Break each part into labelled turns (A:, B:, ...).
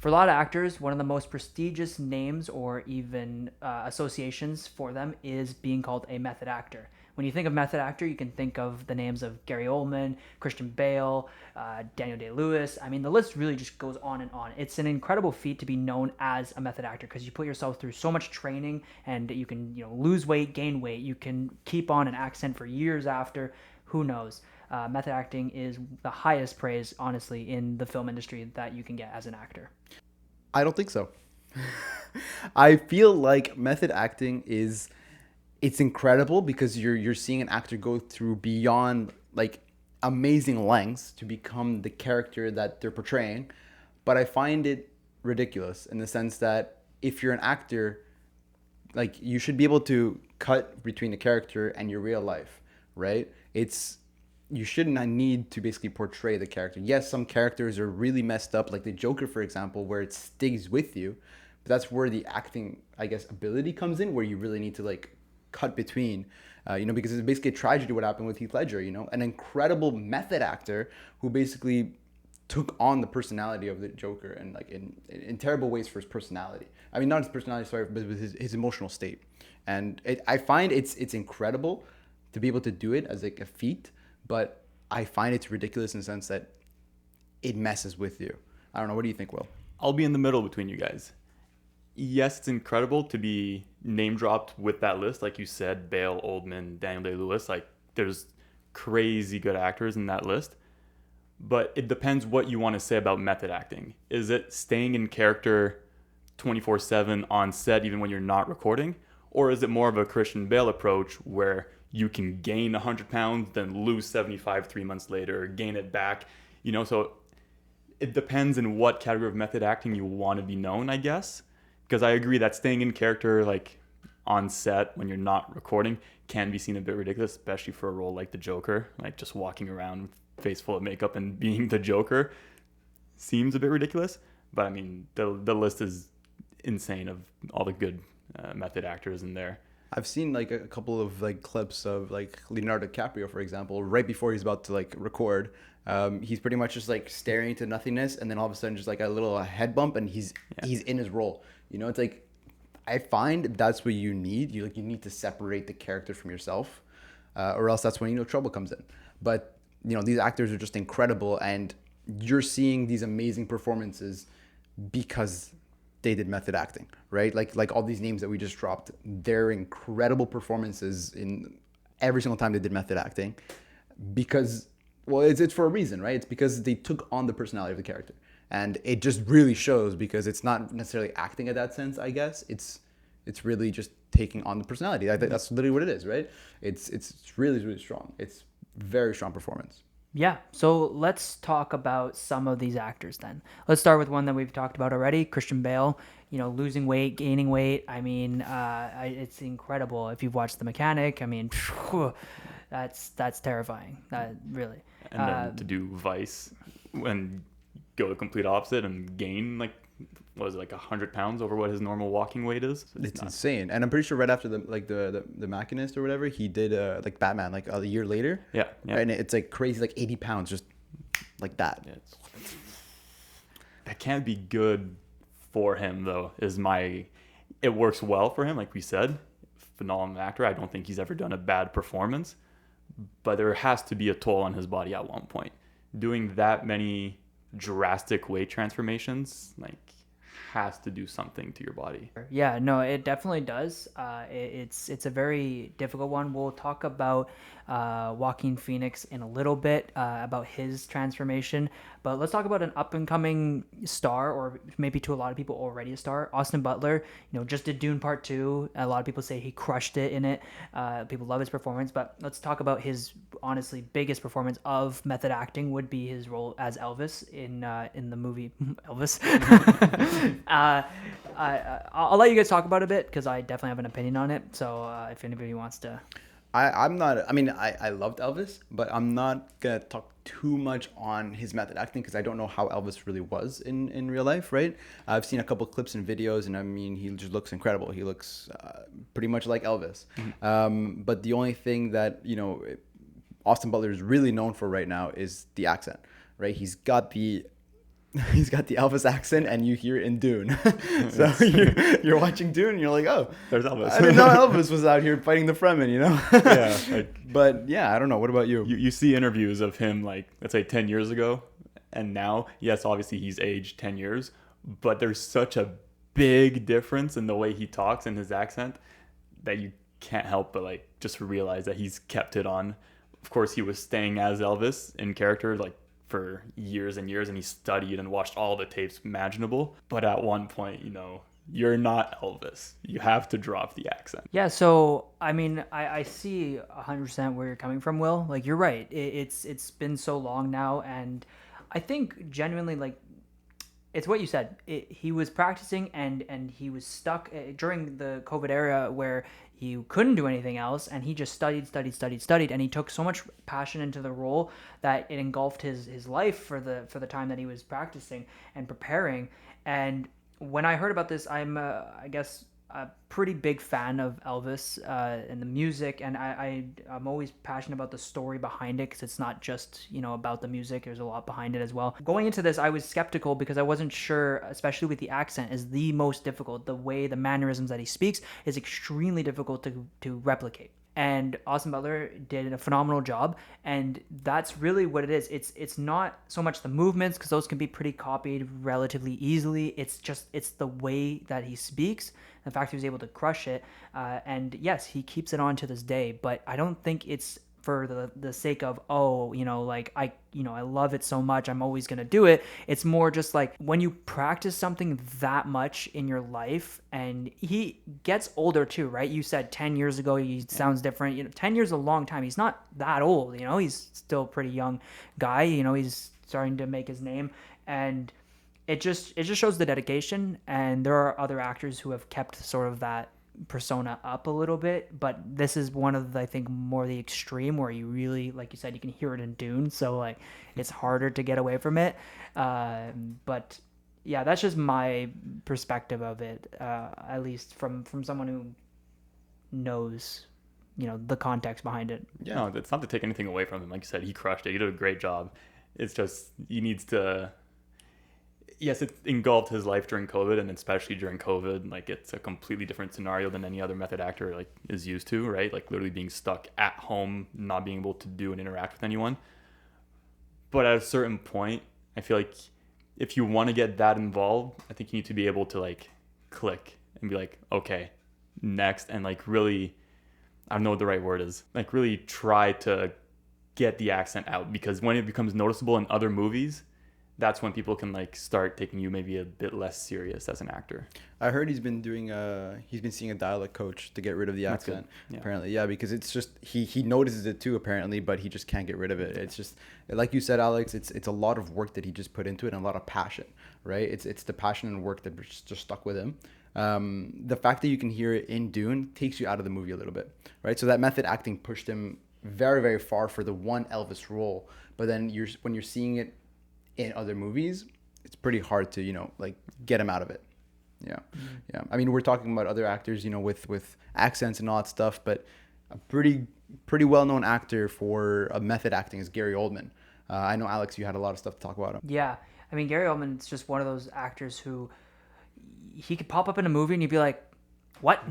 A: For a lot of actors, one of the most prestigious names or even associations for them is being called a method actor. When you think of method actor, you can think of the names of Gary Oldman, Christian Bale, Daniel Day-Lewis. I mean, the list really just goes on and on. It's an incredible feat to be known as a method actor because you put yourself through so much training, and you can lose weight, gain weight. You can keep on an accent for years after. Who knows? Method acting is the highest praise, honestly, in the film industry that you can get as an actor.
B: I don't think so. I feel like method acting is it's incredible because you're seeing an actor go through beyond like amazing lengths to become the character that they're portraying. But I find it ridiculous in the sense that if you're an actor, like you should be able to cut between the character and your real life, right? It's you shouldn't need to basically portray the character. Yes, some characters are really messed up, like the Joker, for example, where it stays with you. But that's where the acting, I guess, ability comes in, where you really need to like cut between, because it's basically a tragedy what happened with Heath Ledger, an incredible method actor who basically took on the personality of the Joker and like in terrible ways for his personality. I mean, not his personality, sorry, but with his emotional state. And I find it's incredible to be able to do it as like a feat, but I find it's ridiculous in the sense that it messes with you. I don't know. What do you think, Will?
C: I'll be in the middle between you guys. Yes, it's incredible to be name dropped with that list. Like you said, Bale, Oldman, Daniel Day-Lewis. Like, there's crazy good actors in that list. But it depends what you want to say about method acting. Is it staying in character 24/7 on set even when you're not recording? Or is it more of a Christian Bale approach where you can gain 100 pounds, then lose 75 3 months later, gain it back? So it depends in what category of method acting you want to be known, I guess. Because I agree that staying in character, like on set when you're not recording, can be seen a bit ridiculous, especially for a role like the Joker. Like just walking around with face full of makeup and being the Joker seems a bit ridiculous. But I mean, the list is insane of all the good method actors in there.
B: I've seen like a couple of like clips of like Leonardo DiCaprio, for example, right before he's about to like record. He's pretty much just like staring into nothingness, and then all of a sudden just like a little head bump, and he's in his role. It's like I find that's what you need. You need to separate the character from yourself, or else that's when trouble comes in. But these actors are just incredible, and you're seeing these amazing performances because they did method acting, right? Like all these names that we just dropped, they're incredible performances in every single time they did method acting, because it's for a reason, right? It's because they took on the personality of the character, and it just really shows because it's not necessarily acting in that sense. I guess it's really just taking on the personality. I think that's literally what it is, right? It's really, really strong. It's very strong performance.
A: Yeah, so let's talk about some of these actors then. Let's start with one that we've talked about already, Christian Bale. Losing weight, gaining weight. I mean, it's incredible. If you've watched The Mechanic, I mean, that's terrifying. Really.
C: And then to do Vice and go the complete opposite and gain like 100 pounds over what his normal walking weight is.
B: It's insane. And I'm pretty sure right after the Machinist or whatever, he did like Batman like a year later.
C: Yeah.
B: And it's like crazy, like 80 pounds just like that.
C: Yeah, that can't be good for him though. It works well for him, like we said. Phenomenal actor. I don't think he's ever done a bad performance, but there has to be a toll on his body at one point. Doing that many drastic weight transformations, like, has to do something to your body.
A: Yeah, no, it definitely does. It's a very difficult one. We'll talk about Joaquin Phoenix in a little bit, about his transformation. But let's talk about an up-and-coming star, or maybe to a lot of people already a star, Austin Butler. Just did Dune Part 2. A lot of people say he crushed it in it. People love his performance. But let's talk about his, honestly, biggest performance of method acting would be his role as Elvis in the movie Elvis. I'll let you guys talk about it a bit because I definitely have an opinion on it. So if anybody wants to.
B: I'm not, I mean, I loved Elvis, but I'm not going to talk too much on his method acting because I don't know how Elvis really was in real life, right? I've seen a couple clips and videos, and I mean, he just looks incredible. He looks pretty much like Elvis. Mm-hmm. But the only thing that, Austin Butler is really known for right now is the accent, right? He's got the He's got the Elvis accent, and you hear it in Dune. So you're watching Dune, and you're like, oh,
C: There's Elvis.
B: I didn't know Elvis was out here fighting the Fremen, you know?
C: Yeah, like,
B: But yeah, I don't know. What about you?
C: you see interviews of him, like, let's say 10 years ago and now. Yes, obviously he's aged 10 years, but there's such a big difference in the way he talks and his accent that you can't help but like just realize that he's kept it on. Of course, he was staying as Elvis in character like for years and years, and he studied and watched all the tapes imaginable. But at one point, you're not Elvis. You have to drop the accent.
A: Yeah, so I mean, I see 100% where you're coming from, Will. Like, you're right. It's been so long now, and I think genuinely, like, it's what you said. He was practicing, and he was stuck during the COVID era where he couldn't do anything else, and he just studied, and he took so much passion into the role that it engulfed his life for the time that he was practicing and preparing. And when I heard about this, I'm I guess a pretty big fan of Elvis and the music, and I'm always passionate about the story behind it, because it's not just about the music. There's a lot behind it as well. Going into this, I was skeptical because I wasn't sure, especially with the accent, is the most difficult. The way, the mannerisms that he speaks is extremely difficult to replicate. And Austin Butler did a phenomenal job, and that's really what it is. It's not so much the movements, because those can be pretty copied relatively easily. It's the way that he speaks, the fact he was able to crush it, and yes, he keeps it on to this day. But I don't think it's for the sake of, I love it so much, I'm always gonna do it. It's more just like when you practice something that much in your life, and he gets older too, right? You said 10 years ago he sounds different. 10 years is a long time. He's not that old, he's still a pretty young guy. He's starting to make his name, and it just shows the dedication. And there are other actors who have kept sort of that persona up a little bit, but this is one of the, I think, more the extreme, where you really, like you said, you can hear it in Dune, so like it's harder to get away from it. But yeah, that's just my perspective of it, at least from someone who knows the context behind it.
C: Yeah, no, it's not to take anything away from him. Like you said, he crushed it. He did a great job. It's just he needs to. Yes, it engulfed his life during COVID, and especially during COVID, like it's a completely different scenario than any other method actor like is used to, right? Like literally being stuck at home, not being able to do and interact with anyone. But at a certain point, I feel like if you want to get that involved, I think you need to be able to like click and be like, okay, next, and like really, I don't know what the right word is, like really try to get the accent out, because when it becomes noticeable in other movies, that's when people can like start taking you maybe a bit less serious as an actor.
B: I heard he's been seeing a dialect coach to get rid of the accent. Yeah. Apparently, yeah, because it's just he notices it too apparently, but he just can't get rid of it. Yeah. It's just like you said, Alex. It's a lot of work that he just put into it, and a lot of passion, right? It's the passion and work that just stuck with him. The fact that you can hear it in Dune takes you out of the movie a little bit, right? So that method acting pushed him very, very far for the one Elvis role, but then when you're seeing it in other movies, it's pretty hard to like get him out of it. Yeah. Yeah, I mean, we're talking about other actors with accents and all that stuff, but a pretty well-known actor for method acting is Gary Oldman. I know, Alex, you had a lot of stuff to talk about him.
A: Yeah, I mean, Gary Oldman is just one of those actors who he could pop up in a movie and you'd be like, what?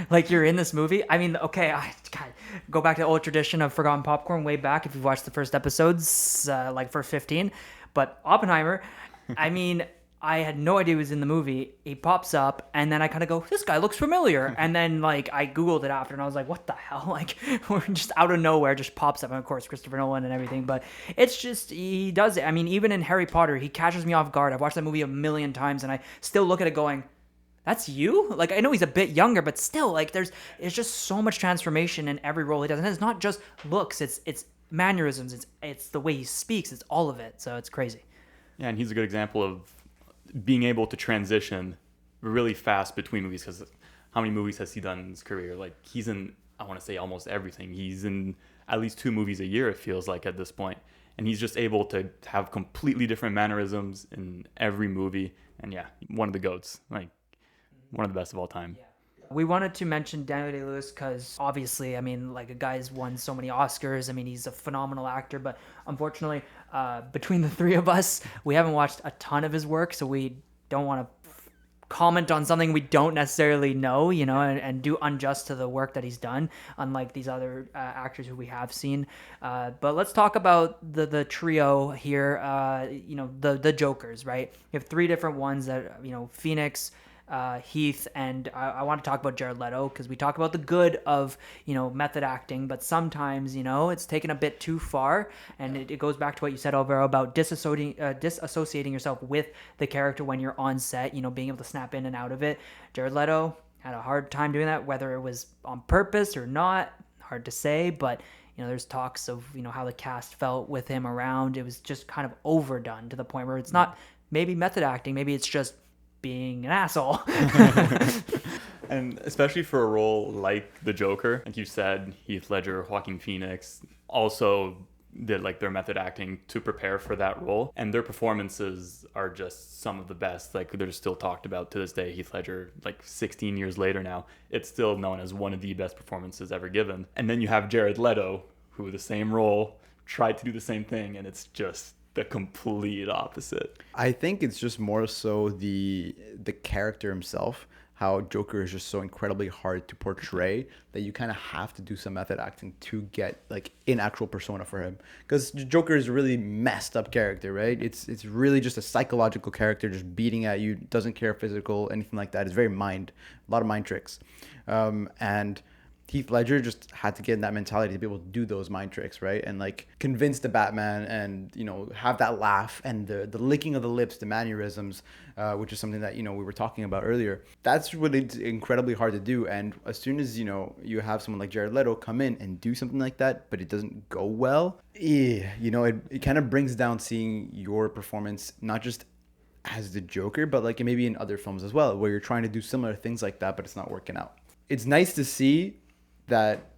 A: Like, you're in this movie? I mean, okay, I go back to the old tradition of Forgotten Popcorn way back, if you've watched the first episodes, like first 15. But Oppenheimer, I mean, I had no idea he was in the movie. He pops up, and then I kind of go, this guy looks familiar. And then, like, I Googled it after, and I was like, what the hell? Like, just out of nowhere, just pops up. And, of course, Christopher Nolan and everything. But it's just, he does it. I mean, even in Harry Potter, he catches me off guard. I've watched that movie a million times, and I still look at it going, that's you? Like, I know he's a bit younger, but still, like, it's just so much transformation in every role he does. And it's not just looks, it's mannerisms, it's the way he speaks, it's all of it. So it's crazy.
C: Yeah, and he's a good example of being able to transition really fast between movies, because how many movies has he done in his career? Like, he's in, I want to say, almost everything. He's in at least 2 movies a year, it feels like, at this point. And he's just able to have completely different mannerisms in every movie. And yeah, one of the GOATs, like one of the best of all time.
A: Yeah. We wanted to mention Daniel Day-Lewis because obviously, I mean, like, a guy's won so many Oscars. I mean, he's a phenomenal actor, but unfortunately, between the three of us, we haven't watched a ton of his work, so we don't want to comment on something we don't necessarily know, and do unjust to the work that he's done, unlike these other actors who we have seen. But let's talk about the trio here, the Jokers, right? You have three different ones that, Phoenix, Heath, and I want to talk about Jared Leto, because we talk about the good of method acting, but sometimes it's taken a bit too far, and it goes back to what you said, Alvaro, about disassociating yourself with the character when you're on set, being able to snap in and out of it. Jared Leto had a hard time doing that, whether it was on purpose or not, hard to say, but there's talks of how the cast felt with him around. It was just kind of overdone to the point where it's not maybe method acting, maybe it's just being an asshole.
C: And especially for a role like the Joker, like you said, Heath Ledger, Joaquin Phoenix also did like their method acting to prepare for that role, and their performances are just some of the best. Like, they're still talked about to this day. Heath Ledger, like 16 years later now, it's still known as one of the best performances ever given. And then you have Jared Leto, who the same role tried to do the same thing, and it's just the complete opposite.
B: I think it's just more so the character himself, how Joker is just so incredibly hard to portray that you kind of have to do some method acting to get like an actual persona for him, because Joker is a really messed up character, right? It's really just a psychological character, just beating at you, doesn't care physical, anything like that. It's very a lot of mind tricks, and Heath Ledger just had to get in that mentality to be able to do those mind tricks, right? And like convince the Batman and, have that laugh and the licking of the lips, the mannerisms, which is something that, we were talking about earlier. That's really incredibly hard to do. And as soon as, you have someone like Jared Leto come in and do something like that, but it doesn't go well, it kind of brings down seeing your performance, not just as the Joker, but like maybe in other films as well, where you're trying to do similar things like that, but it's not working out. It's nice to see that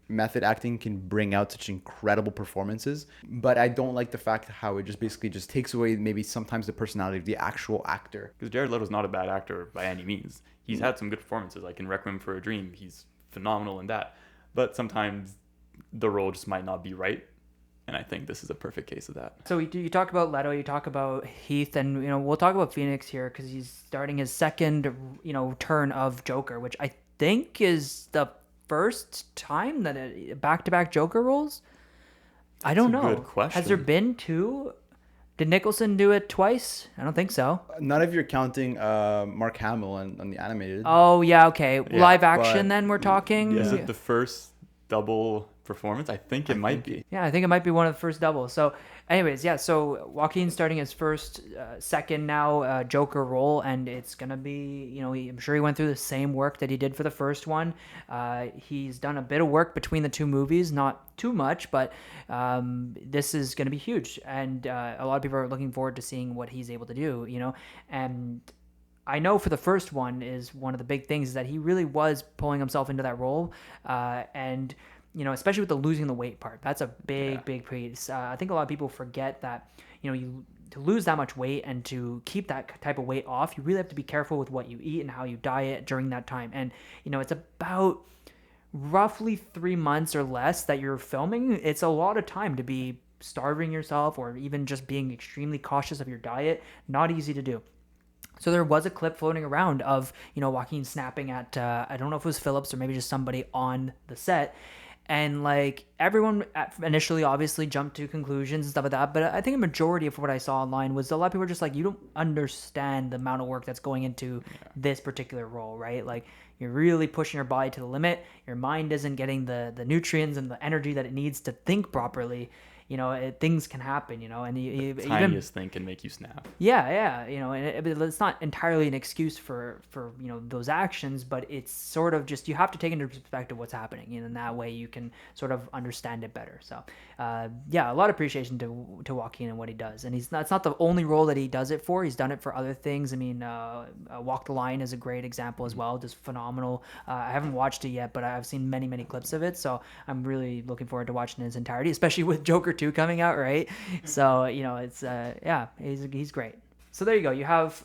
B: method acting can bring out such incredible performances, but I don't like the fact how it just basically just takes away maybe sometimes the personality of the actual actor.
C: Because Jared Leto's not a bad actor by any means. He's had some good performances, like in Requiem for a Dream. He's phenomenal in that. But sometimes the role just might not be right. And I think this is a perfect case of that.
A: So you talk about Leto, you talk about Heath, and we'll talk about Phoenix here because he's starting his second turn of Joker, which I think is the first time that back-to-back Joker roles. I don't know.
C: Good question.
A: Has there been two? Did Nicholson do it twice? I don't think so.
B: Not if you're counting Mark Hamill on the animated.
A: Oh yeah, okay.
C: Yeah,
A: Live action then we're talking.
C: Is it the first double performance? I think it might be.
A: Yeah, I think it might be one of the first doubles. So anyways, yeah, so Joaquin starting his second now Joker role, and it's going to be, I'm sure he went through the same work that he did for the first one. He's done a bit of work between the two movies, not too much, but this is going to be huge. And a lot of people are looking forward to seeing what he's able to do, and I know for the first one is one of the big things is that he really was pulling himself into that role, and especially with the losing the weight part. That's a big piece. I think a lot of people forget that, you to lose that much weight and to keep that type of weight off, you really have to be careful with what you eat and how you diet during that time. And, it's about roughly 3 months or less that you're filming. It's a lot of time to be starving yourself or even just being extremely cautious of your diet. Not easy to do. So there was a clip floating around of, Joaquin snapping at, I don't know if it was Phillips or maybe just somebody on the set. And like everyone initially obviously jumped to conclusions and stuff like that. But I think a majority of what I saw online was a lot of people were just like, you don't understand the amount of work that's going into this particular role, right? Like you're really pushing your body to the limit. Your mind isn't getting the nutrients and the energy that it needs to think properly. Things can happen, and
C: the tiniest thing can make you snap.
A: Yeah, and it's not entirely an excuse for those actions, but it's sort of just you have to take into perspective what's happening, and in that way you can sort of understand it better. So, a lot of appreciation to Joaquin and what he does, and it's not the only role that he does it for. He's done it for other things. I mean, Walk the Line is a great example as well, just phenomenal. I haven't watched it yet, but I've seen many clips of it, so I'm really looking forward to watching it in its entirety, especially with Joker 2 coming out, right? So, it's he's great. So there you go. You have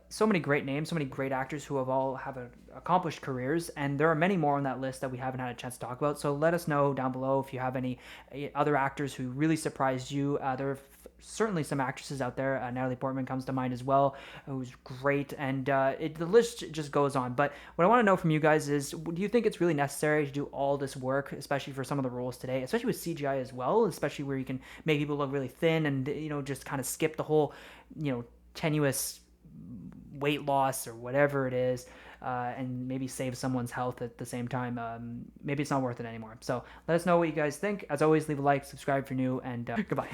A: so many great names, so many great actors who have accomplished careers, and there are many more on that list that we haven't had a chance to talk about. So let us know down below if you have any other actors who really surprised you, either certainly some actresses out there. Natalie Portman comes to mind as well, who's great, and the list just goes on. But what I want to know from you guys is, do you think it's really necessary to do all this work, especially for some of the roles today, especially with CGI as well, especially where you can make people look really thin and, just kind of skip the whole, tenuous weight loss or whatever it is, and maybe save someone's health at the same time. Maybe it's not worth it anymore. So let us know what you guys think. As always, leave a like, subscribe if you're new, and goodbye.